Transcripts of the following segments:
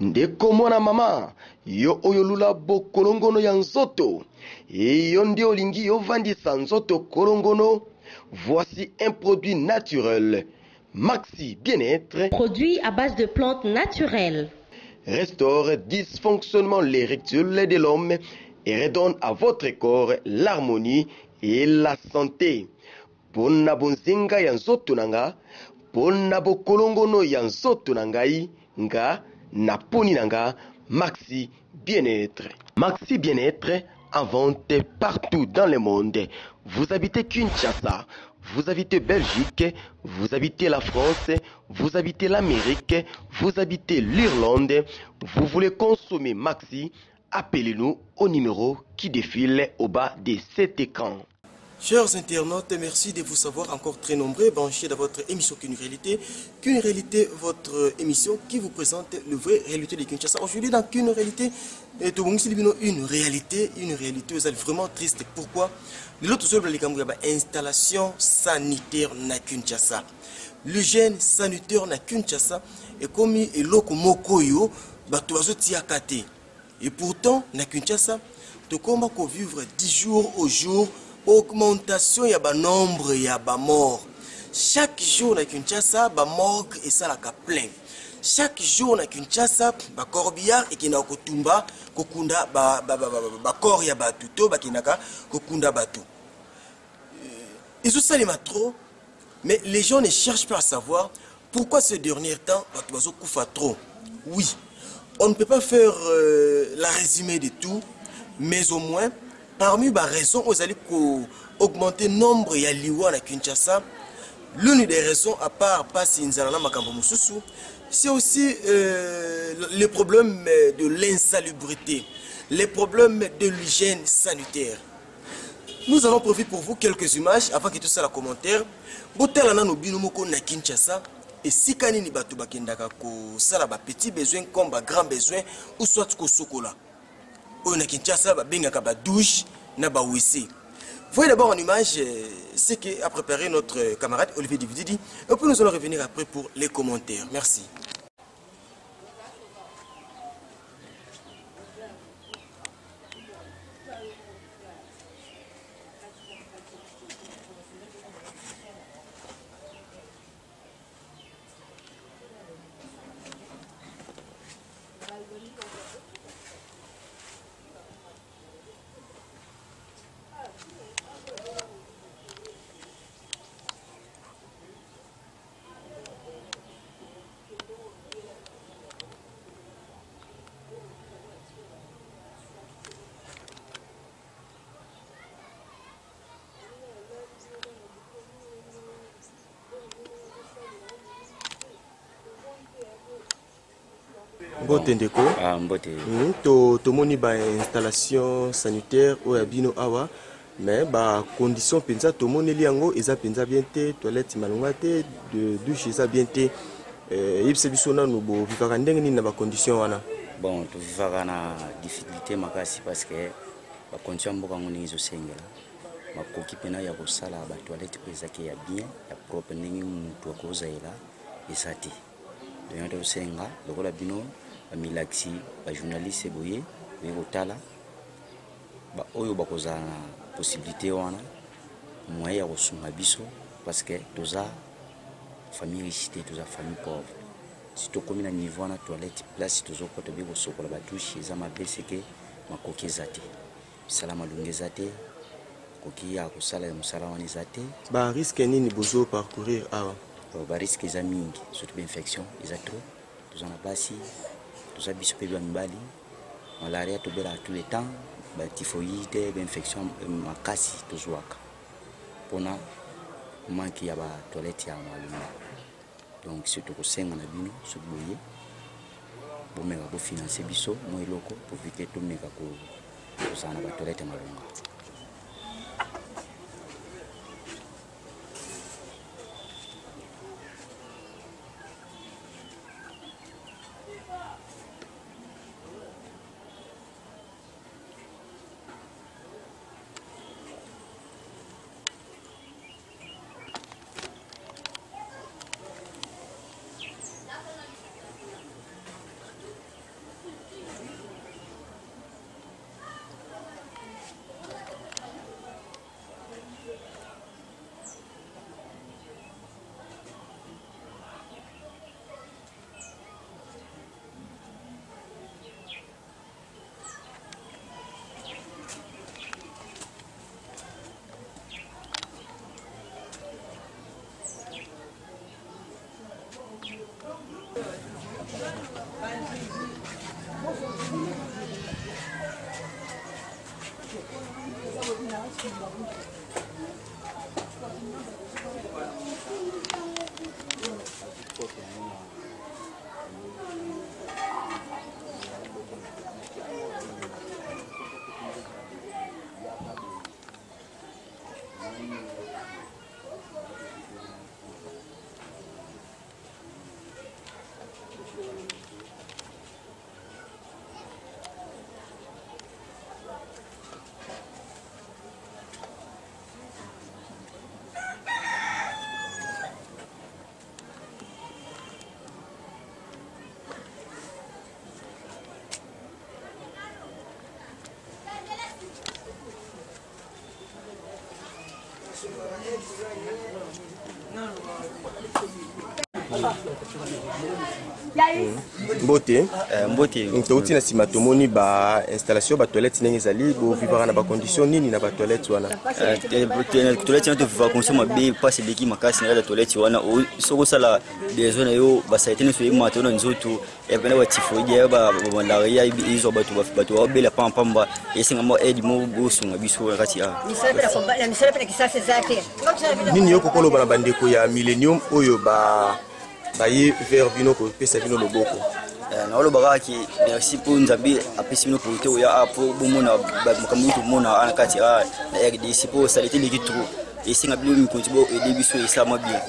Ndeko mwana mama, yo oyolula bo kolongono ya nzoto. Et yo nde olingi yo vandisa nzoto kolongono. Voici un produit naturel. Maxi Bien-être. Produit à base de plantes naturelles. Restaure dysfonctionnement l'érectile de l'homme et redonne à votre corps l'harmonie et la santé. Pona bonzinga ya nzoto nanga, pona bo kolongono ya nzoto nangai, nga na poni nanga, Maxi Bien-être. Maxi Bien-être en vente partout dans le monde. Vous habitez Kinshasa, vous habitez Belgique, vous habitez la France, vous habitez l'Amérique, vous habitez l'Irlande, vous voulez consommer Maxi, appelez-nous au numéro qui défile au bas de cet écran. Chers internautes, merci de vous savoir encore très nombreux branchés dans votre émission Qu'une réalité, votre émission qui vous présente le vrai réalité de Kinshasa. Aujourd'hui, dans Qu'une réalité, une réalité, vous êtes vraiment triste. Pourquoi? L'autre seul installation sanitaire na Kinshasa. L'hygiène sanitaire na Kinshasa est comme et loko mokoyo batoazo tiakate. Et pourtant, na Kinshasa, tu commences à vivre 10 jours au jour. Augmentation ya ba nombre ya ba mort. Chaque jour na Kinshasa ba morgue et ça la plein. Chaque jour na Kinshasa ba corbillard et kina kotumba kokunda ba corps ya ba tuto ba kinaka kokunda batu. Ils ont ça les trop, mais les gens ne cherchent pas à savoir pourquoi ces derniers temps batu bazo kufa trop. Oui, on ne peut pas faire la résumé de tout, mais au moins parmi les raisons où vous allez augmenter le nombre de liwa à Kinshasa, l'une des raisons, à part passer Nzalana Makambo Moussousou, c'est aussi les problèmes de l'insalubrité, les problèmes de l'hygiène sanitaire. Nous allons profiter pour vous quelques images avant que tout ça la commentaire. Botelana no binomoko na Kinshasa et si kanini batu bakendaka ko sala ba petit besoin comme ba grand besoin ou soit ko sokola. On a Kinshasa bengaka ba douche na ba WC. Voyez d'abord en image ce qu'a préparé notre camarade Olivier Divididi et puis nous allons revenir après pour les commentaires. Merci. Mbote ndeko. Mbote. To moni ba installation sanitaire o yabino awa mais ba condition penza to moni liango eza penza bien te, toilette malonga te, de douche eza bien te. Yebse biso na no bo vivaka ndenge nini na ba condition wana. Bon, to vivaka na difficulté makasi parce que ba condition mboka ngoni zo sengela. Makoki pena ya kosala ba toilette pesa ke ya bien, ya propre ndenge mutu akoza ela esati. Donc to senga lokola bino milaxi ba journaliste boye botala ba oyo bakoza na possibilité wana moyen ya kosunga biso parce que toza famille riche toza famille pauvre si to komi na niveau na toilette place tozo kota bi kosokola ba douche eza mabe seke makoki ezate salama lungezate koki ya kosala ya musala wana ezate ba risque nini bozo parcourir awa ba risque eza mingi surtout ba infection eza trop toza na basi toza biso pe ba mibali malaria tobela tous les temps ba typhoïde ba infection makasi tozwaka pona manki ya ba toilette ya maluma donc surtout ko senga na bino so boye bo meka bo financer biso mo eloko pour éviter to meka ko sana ba toilette malunga. Mbote mbote Mtouti na sima tomoni ba installation ba toilette ndenge ezali bo vivra na ba condition nini na ba toilette wana toilette na to vivra consomma be passe beki makasi na la toilette wana soko sala des zones yo ba saite ne soyi mato na nzoto e bana wa tifoide ba malaria izo bato ba bela pamba esinga mo edi mo bosunga biso kati a nini yoko kolo bana bandeko ya millennium oyo ba baye vers bino ko pesa bino loboko na olo bagaki merci pour nzambi apesi bino pour te ya apo bomona makambo to mona ana kati a na RDC pour salite likitu esinga bino mi kontibo e debiso esama bien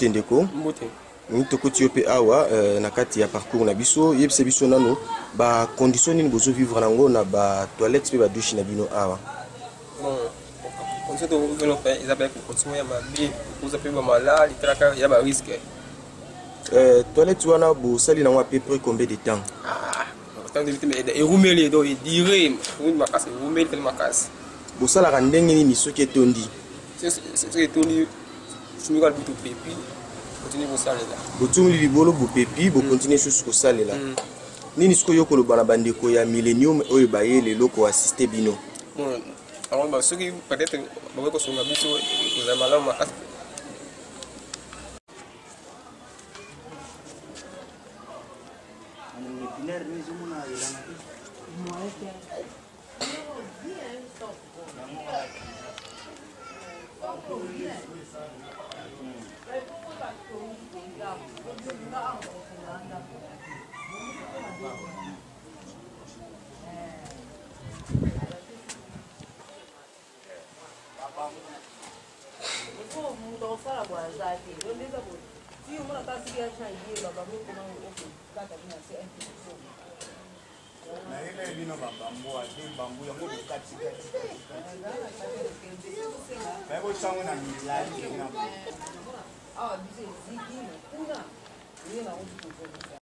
Ndeko Mito koti yope awa na kati ya parcours na biso yebse biso nano ba condition nini bozo vivre nango na ba toilette pe ba douche na bino awa bon condition to vivre fait ils appellent continuer à manger vous appelez malade il traka ya ba risque toilette wana bo sali nango à peu près combien de temps temps de mais et roumelé do et dire une makasi roumelé tel makasi bo sala ka ndenge nini soki etondi c'est etondi sumika bitu pepi continue ko salela botumuli libolo bo pepi bo continue sur ko salela nini siko yoko lo bana bandeko ya millennium oyo baye lelo ko assister bino bon alors ba soki peut-être ba ko songa biso za malamu makasi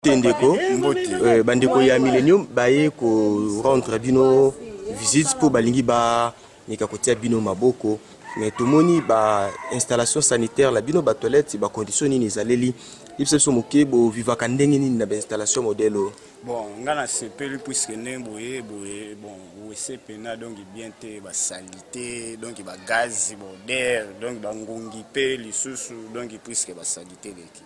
Ndeko bandeko ya millennium baye ko rendre bino visite pour balingi ba nika kotia bino maboko mais tomoni ba installation sanitaire la bino ba toilette ba condition nini ezaleli ibse so moke bo vivaka ndenge nini na ba installation modèle bon ngana sepeli puisque nemboye boye bon wese pena donc bien te ba salité donc ba gaz bon d'air donc ba ngongi pe lisusu donc puisque ba salité leki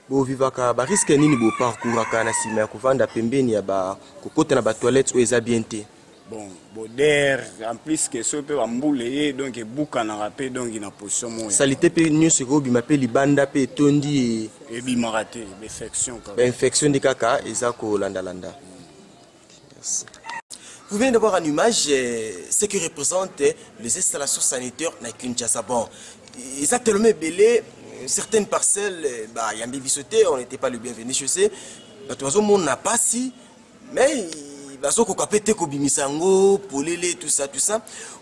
bo vivaka ba risque nini bo parcours aka na sima ya kovanda pembeni ya ba kokota na ba toilette o eza bien te bon d'air en plus que so pe ba mbule donc buka na rapé donc na position moya salité pe nyonso ko bima pe libanda pe tondi et bimaraté infection ba infection de kaka eza ko landa landa. Merci. Vous venez de voir en image ce que représentent les installations sanitaires dans Kinshasa. Bon, ils ont tellement belé certaines parcelles, il y a un bébé sauté, on n'était pas le bienvenu chez eux. Tout monde n'a pas si, mais bazo ko kapete ko bimisango, polele tout ça.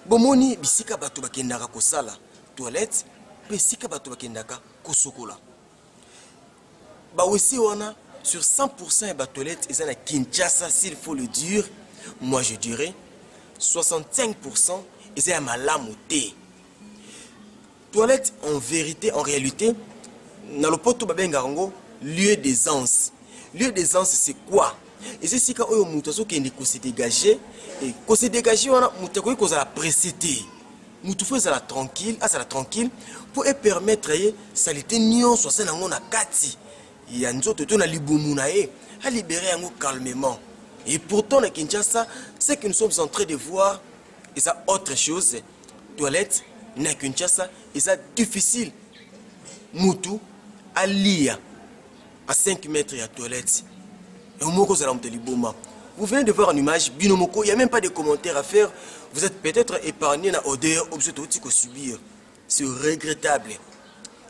Bon moni bisika bato bakendaka ko sala toilette, bisika bato bakendaka ko sokola. Ba aussi wana sur 100% ba toilette ils ont à Kinshasa s'il faut le dire. Moi je dirais 65% ils ont malamu te. Toilette en vérité, en réalité, dans le poto babengarango lieu d'aisance. Lieu d'aisance c'est quoi? Et c'est si quand on a se dégager et qu'on se dégager on a muta ko la précédé. mutufu ezala tranquille pour permettre ye salité nyonso asala yango na kati ya nzoto to na libumu na ye a libérer yango calmement. Et pourtant na Kinshasa, ce que nous sommes en train de voir et ça autre chose, toilette na Kinshasa, et ça difficile mutu à lire à 5 mètres de la toilette. Et au moins, vous venez de voir une image, binomoko, il n'y a même pas de commentaires à faire. Vous êtes peut-être épargné dans l'odeur, objet de subir. C'est regrettable.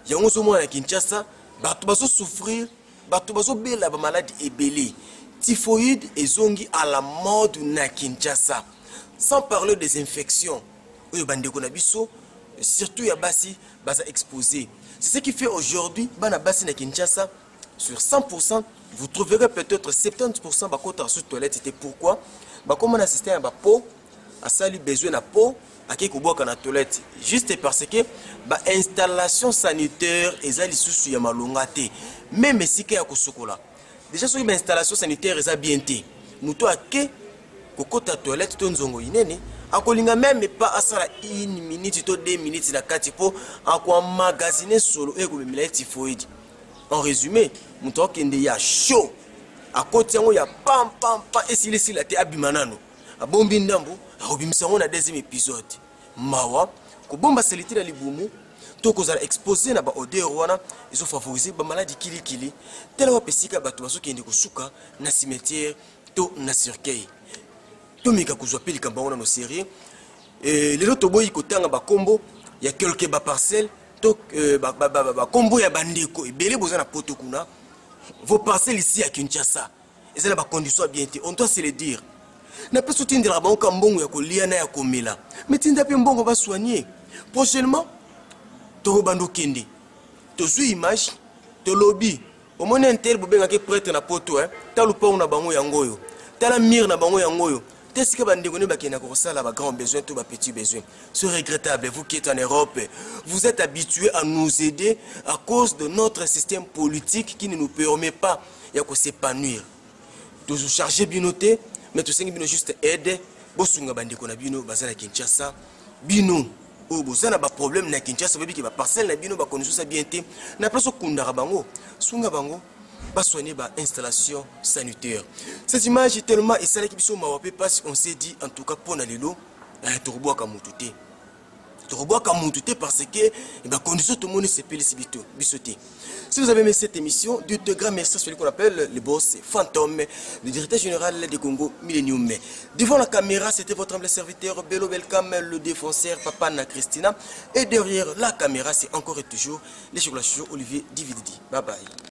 Il y a un moment à Kinshasa, il faut souffrir, il faut la maladie ébélée. Typhoïde et zongi à la mode na Kinshasa. Sans parler des infections. Surtout, il y a Bassi, exposé. C'est ce qui fait aujourd'hui, Bana Bassi na Kinshasa, sur 100%, vous trouverez peut-être 70% de sous toilette. C'était pourquoi comme on assistait à ma peau, à ça, lui besoin de peau, à qui qu'on boit dans la toilette. Juste parce que l'installation sanitaire est à l'issue de ma longate. Même si il y a un déjà, sur l'installation sanitaire est bien té. Mouto à qui qu'on ta toilette, ton zongo inene. A kolinga même pas à ça 1 minute, 2 minutes la katipo, à quoi magasiner solo et comme il typhoïde. En résumé, mon temps qu'il y a chaud. À côté, il y a pam pam pam. Et si les la abimanano. À bombi ndambo, à obimsango na deuxième épisode. Mawa, ko bomba seliti na libumu. To ko za exposer na ba odeur wana, ils ont favorisé ba maladie kili. Tellement pesika ba tubaso ki ndiko suka na cimetière to na cercueil. To mika kuzwa pili kamba wana no série. Et les autres boy ko tanga ba kombo, il y a quelques ba parcelles. Combo ya bandeko ebele boza na poto kuna vos parcelles ici à Kinshasa ezala ba conditions bien on doit se le dire na peso tindela ba mbongo ya kolia na ya komela mais tinda pe mbongo va soigner prochainement to bando kende to zu image to lobby au moins inter bobenga ke prêtre na poto talupa una bango ya ngoyo tala mire na bango ya ngoyo. Qu'est-ce que les grands besoins, tous les petits besoins? C'est regrettable, vous qui êtes en Europe, vous êtes habitués à nous aider à cause de notre système politique qui ne nous permet pas de s'épanouir. Toujours charger binoté, mais tout ça qui juste aider. Bosunga bandeko na bino bazala Kinshasa, bino o bozana ba problème na Kinshasa bebi ki ba parcelle na bino ba condition ça bien té. Na place kundara bango, sunga bango. Pas soigner par installation sanitaire. Cette image est tellement et ça l'équipe sur ma parce qu'on s'est dit en tout cas pour Nalelo, Torboa Kamutute. Torboa Kamutute parce que les conditions tout le monde se peut bisoter. Si vous avez aimé cette émission, de grand merci à celui qu'on appelle le boss fantôme, le directeur général des Congo Millennium. Devant la caméra, c'était votre humble serviteur Bello Belkam, le défenseur Papa Na Christina. Et derrière la caméra, c'est encore et toujours les chocolats chauds Olivier Divididi. Bye bye.